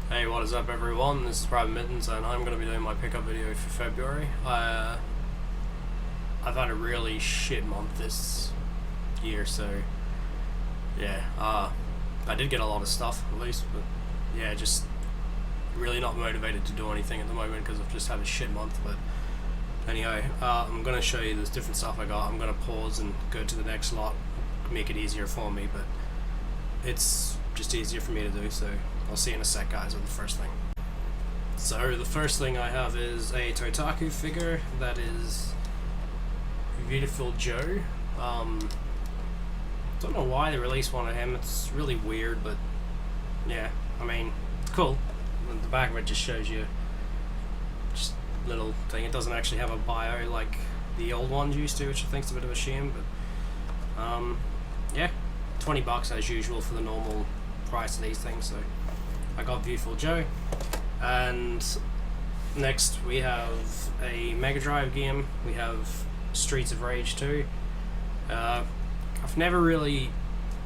Hey, what is up everyone? This is PvT-Mitten's and I'm going to be doing my pickup video for February. I've had a really shit month this year, so yeah, I did get a lot of stuff at least, but yeah, just really not motivated to do anything at the moment because I've just had a shit month. But anyway, I'm going to show you this different stuff I got. I'm going to pause and go to the next lot, make it easier for me, but it's just easier for me to do, so I'll see you in a sec, guys, with the first thing. So the first thing I have is a Totaku figure that is Beautiful Joe. Don't know why they released one of him. It's really weird, but yeah, I mean, it's cool. And the back of it just shows you just little thing. It doesn't actually have a bio like the old ones used to, which I think is a bit of a shame, but yeah, $20 as usual for the normal price of these things. So I got Beautiful Joe. And next we have a Mega Drive game. We have Streets of Rage 2. I've never really,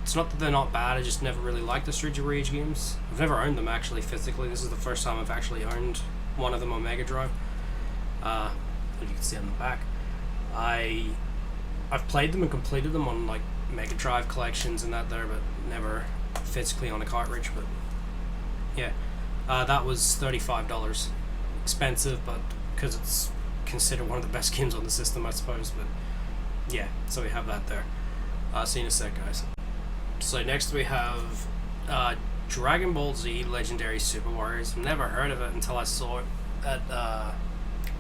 it's not that they're not bad, I just never really liked the Streets of Rage games. I've never owned them actually physically. This is the first time I've actually owned one of them on Mega Drive. As you can see on the back, I've played them and completed them on like Mega Drive collections and that there, but never physically on a cartridge. But yeah, that was $35. Expensive, but because it's considered one of the best games on the system, I suppose. But yeah, so we have that there. See you in a sec, guys. So next we have Dragon Ball Z Legendary Super Warriors. Never heard of it until I saw it at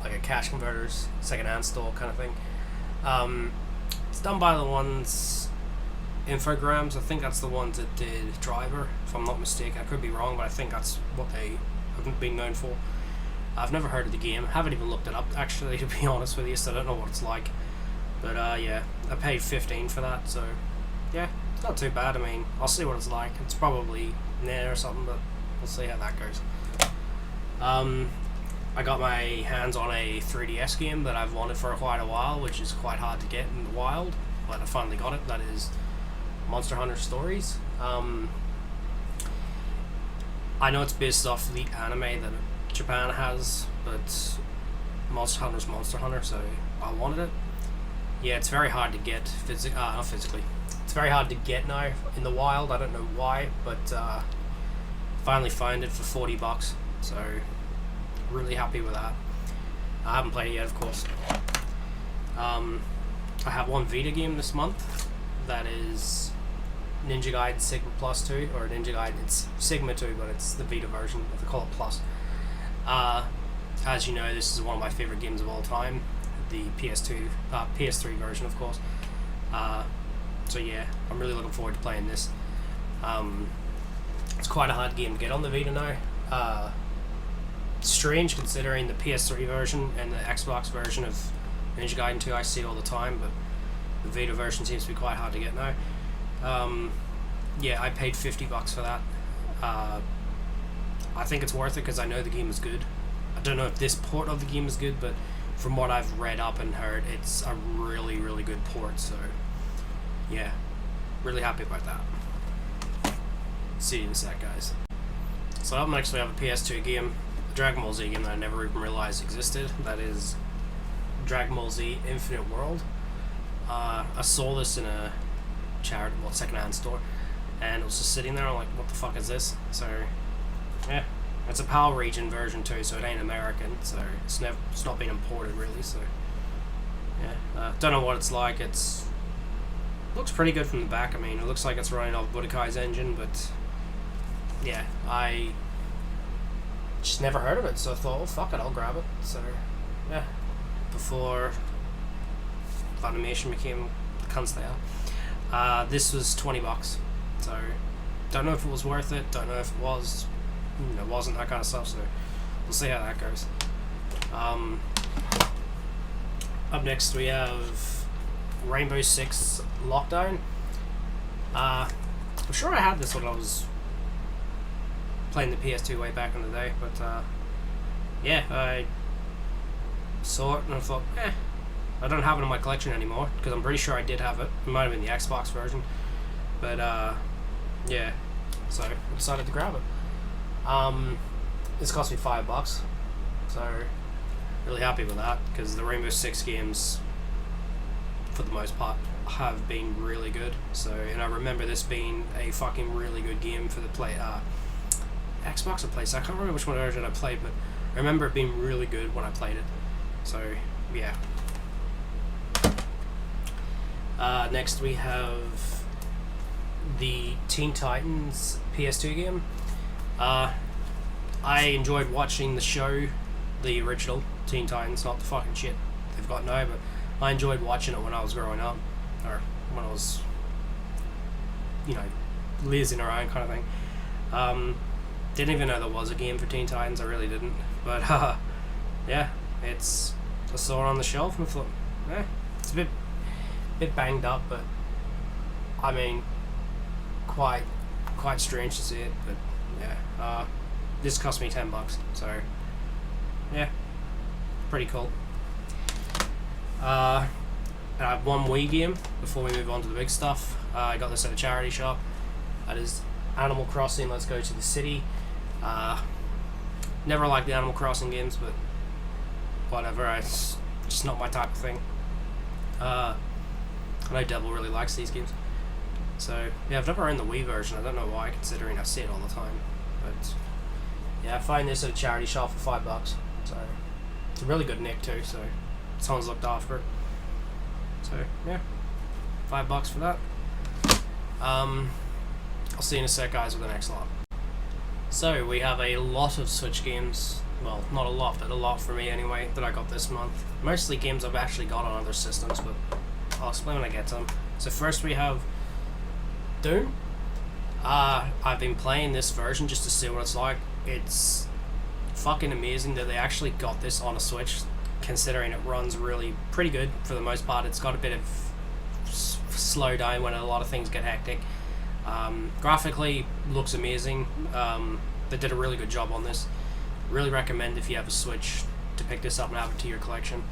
like a cash converters second-hand store kind of thing. It's done by the ones Infogrames. I think that's the ones that did Driver, if I'm not mistaken. I could be wrong, but I think that's what they have been known for. I've never heard of the game. Haven't even looked it up actually, to be honest with you, so I don't know what it's like. But yeah, I paid $15 for that, so yeah, it's not too bad. I mean, I'll see what it's like. It's probably near or something, but we'll see how that goes. I got my hands on a 3DS game that I've wanted for quite a while, which is quite hard to get in the wild, but I finally got it. That is Monster Hunter Stories. I know it's based off the anime that Japan has, but Monster Hunter's Monster Hunter, so I wanted it. Yeah, it's very hard to get not physically. It's very hard to get now in the wild. I don't know why, but finally found it for $40. So really happy with that. I haven't played it yet, of course. I have one Vita game this month. That is Ninja Gaiden Sigma Plus 2, or Ninja Gaiden, it's Sigma 2, but it's the Vita version, they call it Plus. As you know, this is one of my favorite games of all time, the PS3 version, of course. So yeah, I'm really looking forward to playing this. It's quite a hard game to get on the Vita now. Strange considering the PS3 version and the Xbox version of Ninja Gaiden 2 I see all the time, but the Vita version seems to be quite hard to get now. Yeah, I paid $50 for that. I think it's worth it because I know the game is good. I don't know if this port of the game is good, but from what I've read up and heard, it's a really, really good port, so yeah, really happy about that. See you in a sec, guys. So up next we have a PS2 game, a Dragon Ball Z game that I never even realized existed. That is Dragon Ball Z Infinite World. I saw this in a second-hand store, and it was just sitting there. I'm like, what the fuck is this? So yeah, it's a PAL region version too, so it ain't American, so it's not been imported really. So yeah, don't know what it's like. It's looks pretty good from the back. I mean, it looks like it's running off Budokai's engine, but yeah, I just never heard of it, so I thought, oh fuck it, I'll grab it. So yeah, before Funimation became the cunts they are. This was $20, so don't know if it was worth it, don't know if it was, it wasn't, that kind of stuff, so we'll see how that goes. Up next we have Rainbow Six Lockdown. I'm sure I had this when I was playing the PS2 way back in the day, but yeah, I saw it and I thought, I don't have it in my collection anymore, because I'm pretty sure I did have it. It might have been the Xbox version, but yeah, so I decided to grab it. This cost me $5, so really happy with that, because the Rainbow Six games, for the most part, have been really good. So, and I remember this being a fucking really good game for the Xbox or PlayStation. I can't remember which one version I played, but I remember it being really good when I played it. So, yeah. Next we have the Teen Titans PS2 game. I enjoyed watching the show, the original Teen Titans, not the fucking shit they've got now, but I enjoyed watching it when I was growing up, or when I was, you know, lazing around kind of thing. Didn't even know there was a game for Teen Titans, I really didn't, but yeah, I saw it on the shelf and I thought, it's a bit banged up, but I mean, quite strange to see it, but yeah, this cost me $10, so yeah, pretty cool. And I have one Wii game before we move on to the big stuff. I got this at a charity shop. That is Animal Crossing Let's Go to the City. Never liked the Animal Crossing games, but whatever, it's just not my type of thing. I know Devil really likes these games. So, yeah, I've never owned the Wii version. I don't know why, considering I see it all the time. But, yeah, I find this at a charity shop for $5. So, it's a really good nick too, so someone's looked after it. So, yeah, $5 for that. I'll see you in a sec, guys, with the next lot. So, we have a lot of Switch games. Well, not a lot, but a lot for me anyway, that I got this month. Mostly games I've actually got on other systems, but I'll explain when I get to them. So first we have Doom. I've been playing this version just to see what it's like. It's fucking amazing that they actually got this on a Switch, considering it runs really pretty good for the most part. It's got a bit of slow down when a lot of things get hectic. Graphically, looks amazing. They did a really good job on this. Really recommend, if you have a Switch, to pick this up and add it to your collection.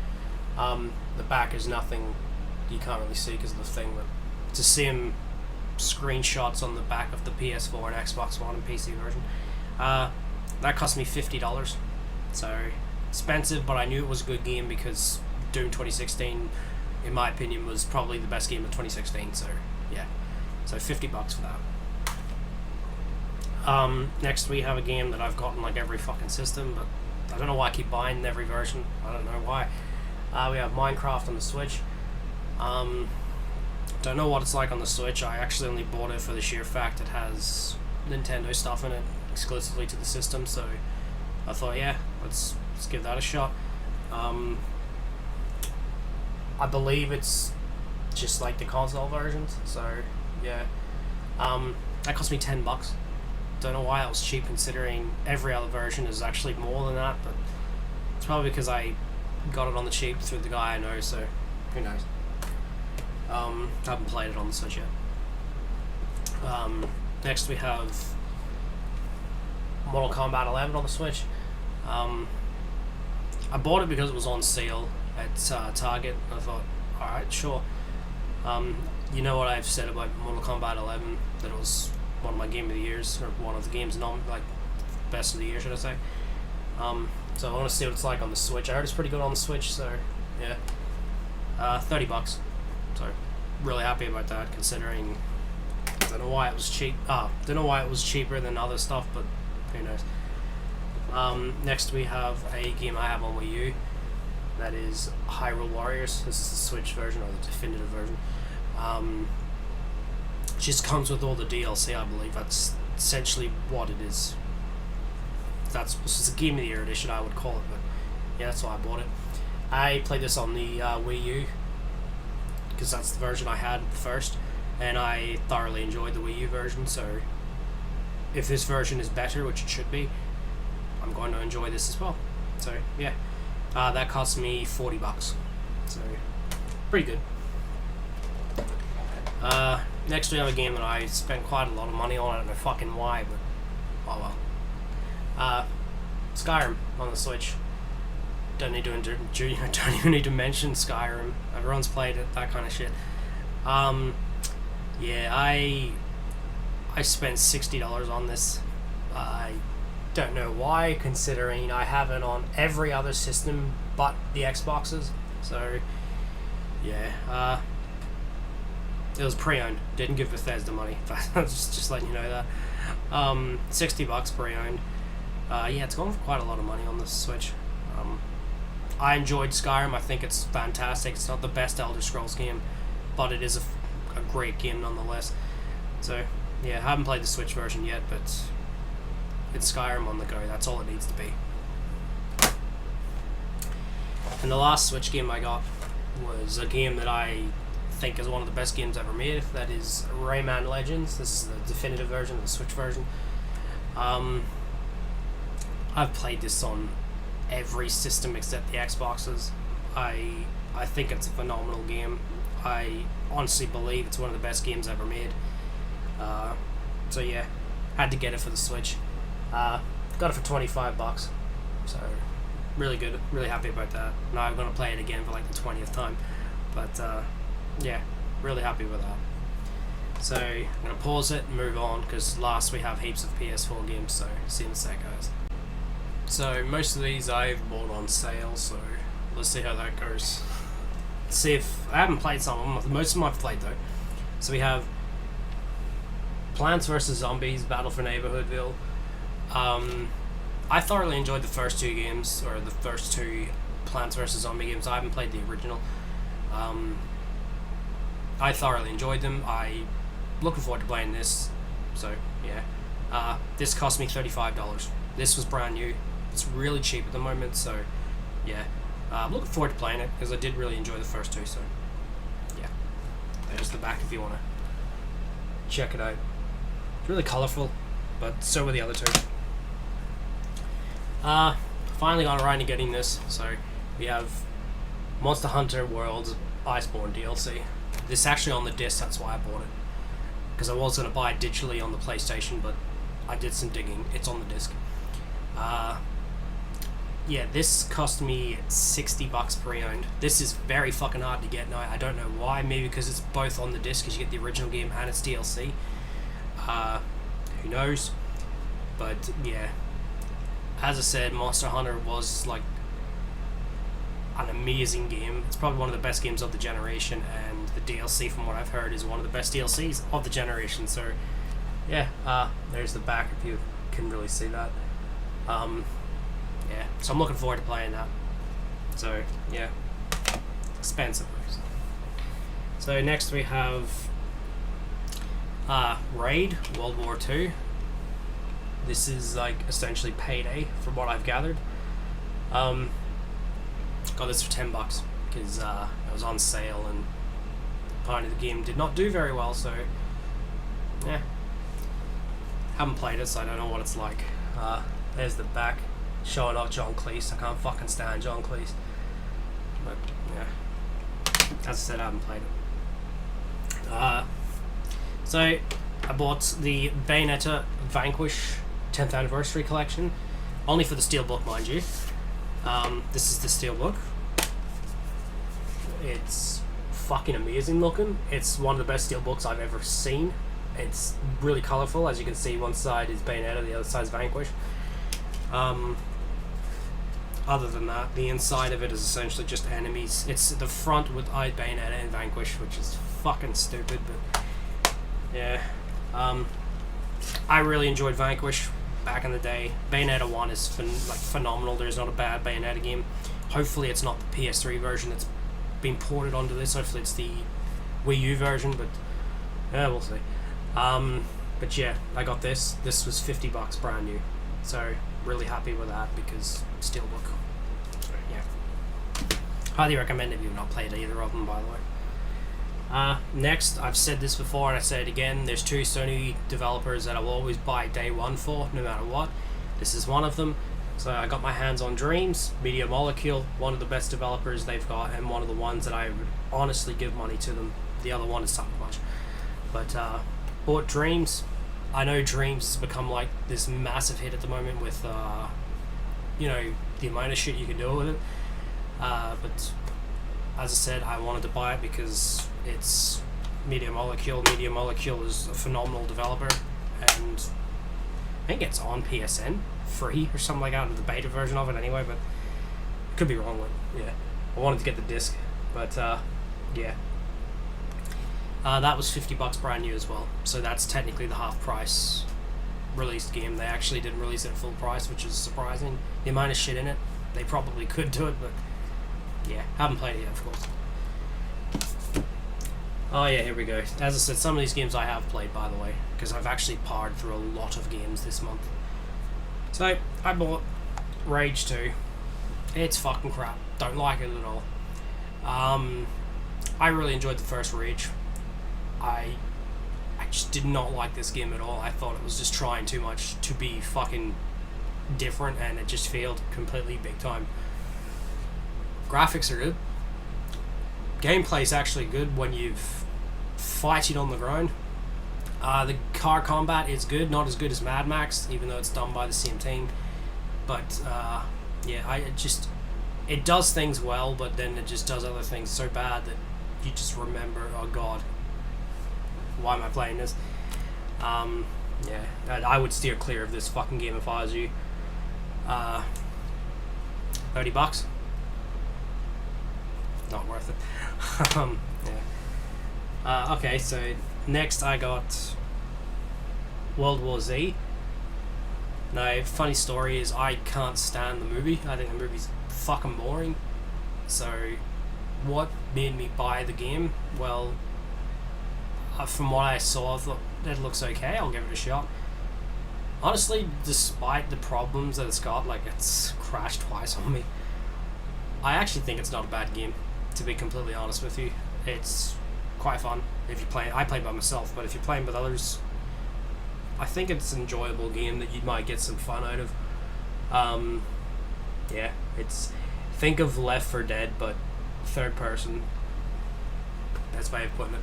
The back is nothing you can't really see because of the thing, but to see him screenshots on the back of the PS4 and Xbox One and PC version, that cost me $50. So expensive, but I knew it was a good game because Doom 2016, in my opinion, was probably the best game of 2016. So yeah, so $50 for that. Next we have a game that I've gotten like every fucking system, but I don't know why I keep buying every version. I don't know why. We have Minecraft on the Switch. Don't know what it's like on the Switch. I actually only bought it for the sheer fact it has Nintendo stuff in it exclusively to the system, so I thought, yeah, let's give that a shot. I believe it's just like the console versions, so yeah. That cost me $10. Don't know why it was cheap, considering every other version is actually more than that, but it's probably because I got it on the cheap through the guy I know, so who knows. I haven't played it on the Switch yet. Next we have Mortal Kombat 11 on the Switch. I bought it because it was on sale at Target. I thought, alright, sure. You know what I've said about Mortal Kombat 11, that it was one of my game of the years, or one of the games, like best of the year, should I say. So I want to see what it's like on the Switch. I heard it's pretty good on the Switch, so yeah. $30. So really happy about that, considering I don't know why it was cheap. Don't know why it was cheaper than other stuff, but who knows. Next we have a game I have on Wii U. That is Hyrule Warriors. This is the Switch version, or the definitive version. Just comes with all the DLC, I believe. That's essentially what it is. This is a Game of the Year edition, I would call it, but yeah, that's why I bought it. I played this on the Wii U, because that's the version I had first, and I thoroughly enjoyed the Wii U version, so if this version is better, which it should be, I'm going to enjoy this as well. So yeah, that cost me $40, so pretty good. Next we have a game that I spent quite a lot of money on. I don't know fucking why, but oh well. Skyrim on the Switch. Don't even need to mention Skyrim. Everyone's played it, that kind of shit. Yeah, I spent $60 on this. I don't know why, considering I have it on every other system but the Xboxes. So yeah, it was pre-owned. Didn't give Bethesda money. just letting you know that. $60 pre-owned. Yeah, it's gone for quite a lot of money on the Switch. I enjoyed Skyrim. I think it's fantastic. It's not the best Elder Scrolls game, but it is a great game nonetheless. So yeah, I haven't played the Switch version yet, but it's Skyrim on the go. That's all it needs to be. And the last Switch game I got was a game that I think is one of the best games ever made. That is Rayman Legends. This is the definitive version, the Switch version. I've played this on every system except the Xboxes. I think it's a phenomenal game. I honestly believe it's one of the best games ever made. So yeah, had to get it for the Switch. Got it for $25. So really good, really happy about that. Now I'm gonna play it again for like the 20th time. But yeah, really happy with that. So I'm gonna pause it and move on, because last we have heaps of PS4 games. So see you in a sec, guys. So most of these I've bought on sale, so let's see how that goes. See if I haven't played some of them. Most of them I've played though. So we have Plants vs Zombies: Battle for Neighborhoodville. I thoroughly enjoyed the first two games, or the first two Plants vs Zombie games. I haven't played the original. I thoroughly enjoyed them. I looking forward to playing this. So yeah, this cost me $35. This was brand new. It's really cheap at the moment. So yeah, I'm looking forward to playing it because I did really enjoy the first two. So yeah, there's the back if you want to check it out. It's really colourful, but so were the other two. Finally got around to getting this. So we have Monster Hunter World's Iceborne DLC. This is actually on the disc, that's why I bought it. Because I was going to buy it digitally on the PlayStation, but I did some digging. It's on the disc. Yeah, this cost me $60 pre-owned. This is very fucking hard to get now. I don't know why. Maybe because it's both on the disc, because you get the original game and its DLC. Who knows? But yeah, as I said, Monster Hunter was like an amazing game. It's probably one of the best games of the generation, and the DLC, from what I've heard, is one of the best DLCs of the generation. So yeah, there's the back if you can really see that. Yeah, so I'm looking forward to playing that. So yeah, expensive. So next we have Raid World War II. This is like essentially Payday, from what I've gathered. Got this for $10 because it was on sale, and apparently the game did not do very well. So yeah, haven't played it, so I don't know what it's like. There's the back, showing off John Cleese. I can't fucking stand John Cleese. But yeah, as I said, I haven't played it. So I bought the Bayonetta Vanquish 10th Anniversary Collection, only for the Steelbook, mind you. This is the Steelbook. It's fucking amazing looking. It's one of the best Steelbooks I've ever seen. It's really colourful. As you can see, one side is Bayonetta, the other side is Vanquish. Other than that, the inside of it is essentially just enemies. It's the front with Bayonetta and Vanquish, which is fucking stupid, but yeah. I really enjoyed Vanquish back in the day. Bayonetta 1 is phenomenal. There's not a bad Bayonetta game. Hopefully it's not the PS3 version that's been ported onto this. Hopefully it's the Wii U version, but yeah, we'll see. But yeah, I got this. This was $50 brand new. So really happy with that, because Steelbook. So yeah, highly recommend if you've not played either of them, by the way. Next, I've said this before and I say it again, there's two Sony developers that I'll always buy day one for, no matter what. This is one of them. So I got my hands on Dreams, Media Molecule, one of the best developers they've got, and one of the ones that I would honestly give money to them. The other one is not much. But bought Dreams. I know Dreams has become like this massive hit at the moment with, you know, the amount of shit you can do with it. But as I said, I wanted to buy it because it's Media Molecule. Media Molecule is a phenomenal developer, and I think it's on PSN free or something like that, the beta version of it anyway, but could be wrong with yeah. I wanted to get the disc, but yeah. That was $50 brand new as well, so that's technically the half price released game. They actually didn't release it at full price, which is surprising. The amount of shit in it, they probably could do it, but yeah, haven't played it yet, of course. Oh yeah, here we go. As I said, some of these games I have played, by the way, because I've actually powered through a lot of games this month. So, I bought Rage 2. It's fucking crap. Don't like it at all. I really enjoyed the first Rage. I just did not like this game at all. I thought it was just trying too much to be fucking different, and it just failed completely big time. Graphics are good. Gameplay's actually good when you've fighting on the ground. The car combat is good, not as good as Mad Max, even though it's done by the same team. But yeah, it does things well, but then it just does other things so bad that you just remember, oh god, why am I playing this? Yeah, I would steer clear of this fucking game if I was you. $30. Not worth it. Yeah. Okay, so next I got World War Z. Now, funny story is I can't stand the movie. I think the movie's fucking boring. So, what made me buy the game? Well, from what I saw, I thought it looks okay. I'll give it a shot. Honestly, despite the problems that it's got, like it's crashed twice on me, I actually think it's not a bad game. To be completely honest with you, it's quite fun if you play. I play by myself, but if you're playing with others, I think it's an enjoyable game that you might get some fun out of. Yeah, it's think of Left 4 Dead but third person. That's my way of putting it.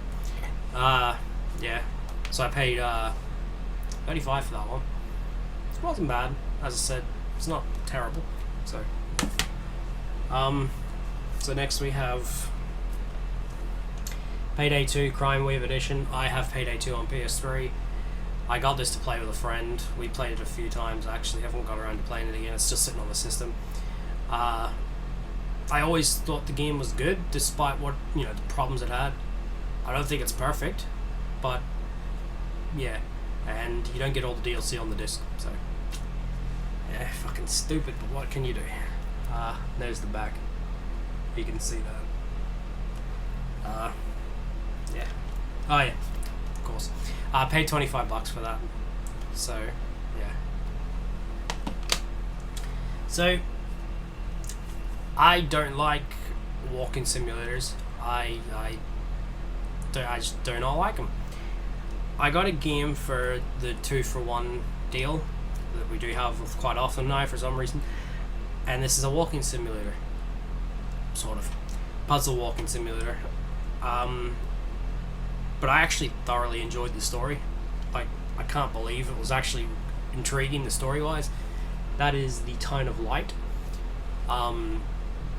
Yeah. So I paid $35 for that one. It wasn't bad, as I said. It's not terrible. So so next we have Payday 2 Crime Wave Edition. I have Payday 2 on PS3. I got this to play with a friend. We played it a few times actually. Haven't got around to playing it again. It's just sitting on the system. I always thought the game was good, despite what the problems it had. I don't think it's perfect, but yeah, and you don't get all the DLC on the disc, so yeah, fucking stupid. But what can you do? There's the back. You can see that. Yeah. Oh yeah, of course. I paid $25 for that. So yeah. So I don't like walking simulators. I just do not like them. I got a game for the 2-for-1 deal that we do have quite often now for some reason, and this is a walking simulator, sort of puzzle walking simulator. But I actually thoroughly enjoyed the story. Like, I can't believe it was actually intriguing, the story wise. That is The Town of Light.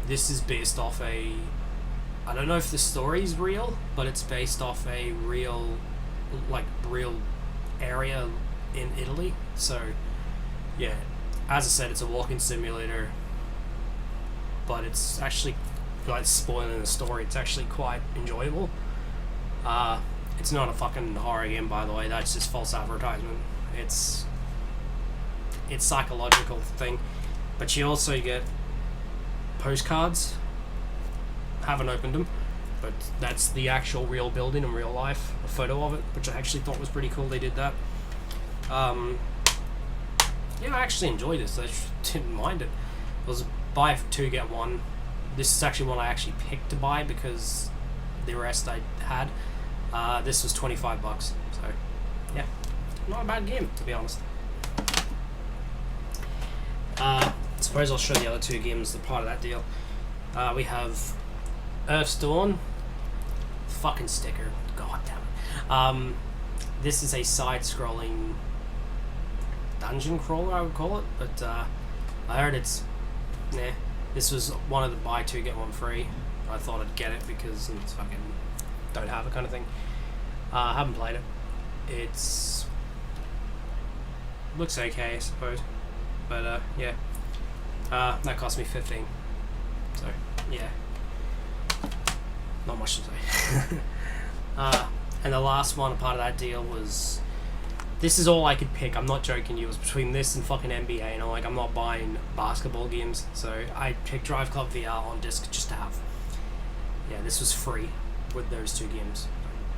This is based off I don't know if the story's real, but it's based off a real area in Italy. So yeah, as I said, it's a walking simulator, but it's actually, like, spoiling the story, it's actually quite enjoyable. It's not a fucking horror game, by the way. That's just false advertisement. It's psychological thing, but you also get postcards. Haven't opened them, but that's the actual real building in real life, a photo of it, which I actually thought was pretty cool. They did that. Yeah, I actually enjoyed this. I didn't mind it. It was buy 2 get 1. This is actually one I actually picked to buy because the rest I had. This was $25, so yeah, not a bad game, to be honest. I suppose I'll show the other 2 games that are part of that deal. We have Earthstorm, fucking sticker, god damn it. This is a side-scrolling dungeon crawler, I would call it, but I heard it's this was one of the buy 2 get 1 free. I thought I'd get it because it's fucking don't have it kind of thing. I haven't played it. Looks okay, I suppose. But yeah, that cost me 15. So yeah, not much to say. And the last one, a part of that deal was, this is all I could pick. I'm not joking you. It was between this and fucking NBA, and I'm not buying basketball games, so I picked Driveclub VR on disc just to have. Yeah, this was free with those two games.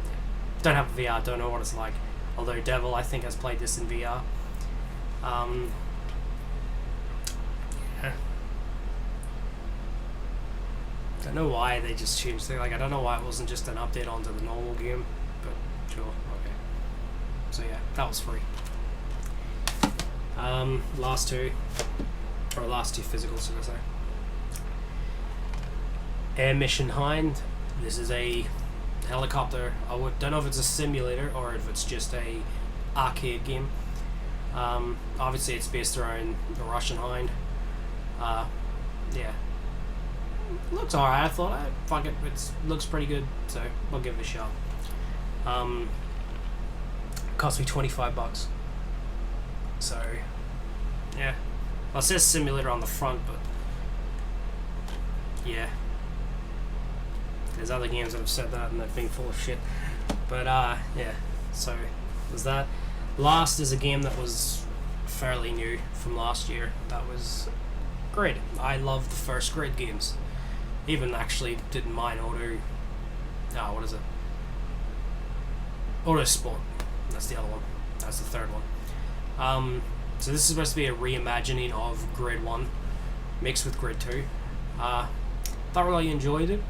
Yeah. Don't have a VR, don't know what it's like. Although Devil, I think, has played this in VR. Yeah. Don't know why they just changed it. Like, I don't know why it wasn't just an update onto the normal game, but sure, okay. So yeah, that was free. Last two physicals, should I say. Air Mission Hind. This is a helicopter. Don't know if it's a simulator or if it's just a arcade game. Obviously it's based around the Russian Hind. Yeah. Looks alright. I thought, fuck it, looks pretty good, so I'll give it a shot. Cost me $25. So, yeah. Well, it says simulator on the front, but yeah. There's other games that have said that and they've been full of shit. But yeah. So was that. Last is a game that was fairly new from last year. That was Grid. I love the first Grid games. Even actually didn't mind what is it? Auto Sport. That's the other one. That's the third one. So this is supposed to be a reimagining of Grid 1 mixed with Grid 2. Thought really enjoyed it.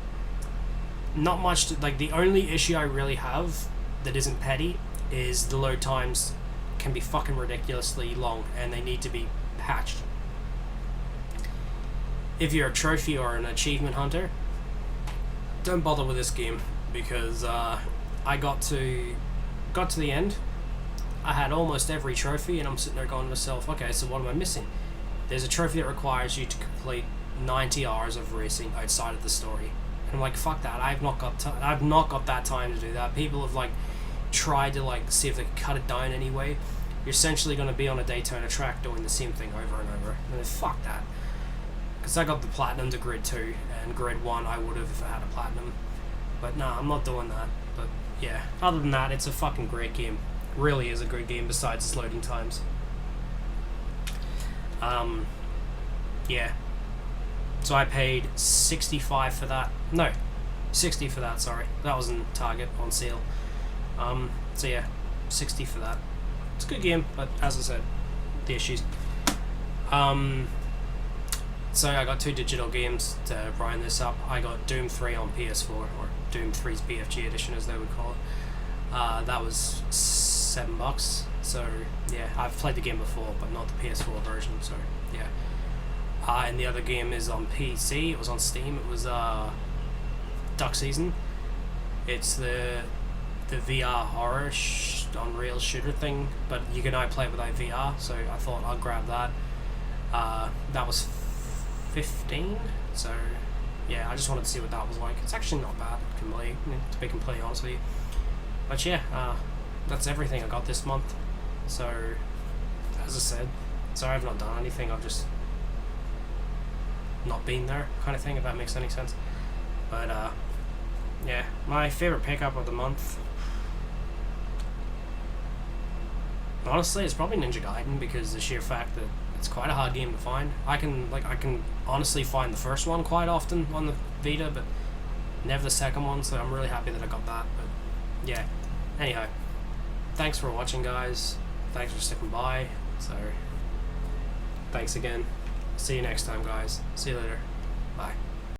Not much the only issue I really have that isn't petty is the load times can be fucking ridiculously long and they need to be patched. If you're a trophy or an achievement hunter, don't bother with this game because I got to the end. I had almost every trophy and I'm sitting there going to myself, okay, so what am I missing? There's a trophy that requires you to complete 90 hours of racing outside of the story. And I'm like, fuck that, I've not got that time to do that. People have tried to see if they can cut it down anyway. You're essentially going to be on a Daytona track doing the same thing over and over. And fuck that. Because I got the platinum to Grid 2 and Grid 1 I would have if I had a platinum. But nah, I'm not doing that. But yeah, other than that, it's a fucking great game. Really is a good game besides its loading times. Yeah. So I paid $65 for that. No, $60 for that, sorry. That was in Target on sale. So yeah, $60 for that. It's a good game, but as I said, the issues. So I got two digital games to round this up. I got Doom 3 on PS4, or Doom 3's BFG edition as they would call it. That was $7. So yeah, I've played the game before, but not the PS4 version, so yeah. And the other game is on PC. It was on Steam. It was Duck Season. It's the VR horror Unreal shooter thing, but you can now play it without VR. So I thought I'll grab that. That was 15. So yeah, I just wanted to see what that was like. It's actually not bad, to be completely honest with you. But yeah, that's everything I got this month. So as I said, sorry I've not done anything. I've just not been there, kind of thing, if that makes any sense. But yeah, my favorite pickup of the month, honestly, it's probably Ninja Gaiden, because the sheer fact that it's quite a hard game to find. I can honestly find the first one quite often on the Vita, but never the second one, so I'm really happy that I got that. But yeah, anyhow, thanks for watching, guys. Thanks for sticking by. So thanks again. See you next time, guys. See you later. Bye.